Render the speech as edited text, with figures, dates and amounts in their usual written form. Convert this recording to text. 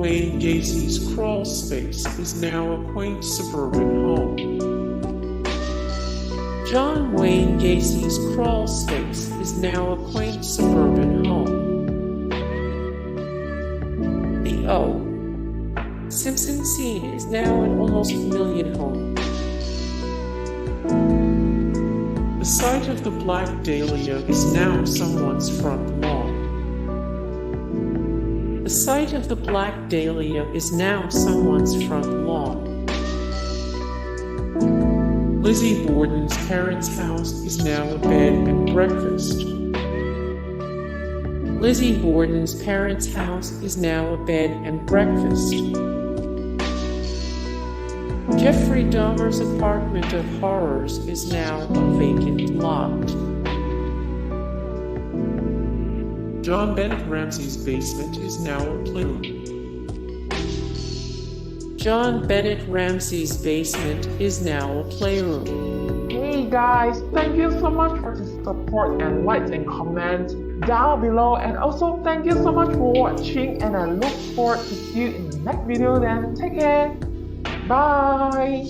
Wayne Gacy's crawl space is now a quaint suburban home. John Wayne Gacy's crawl space is now a quaint suburban home. The O. Simpson scene is now an almost familiar home. The site of the Black Dahlia is now someone's front lawn. The site of the Black Dahlia is now someone's front lawn. Lizzie Borden's parents' house is now a bed and breakfast. Lizzie Borden's parents' house is now a bed and breakfast. Jeffrey Dahmer's apartment of horrors is now a vacant lot. JonBent Ramsey's basement is now a playroom. JonBent Ramsey's basement is now a playroom. Hey guys, thank you so much for the support and likes and comments down below, and also thank you so much for watching, and I look forward to see you in the next video. Then take care. Bye.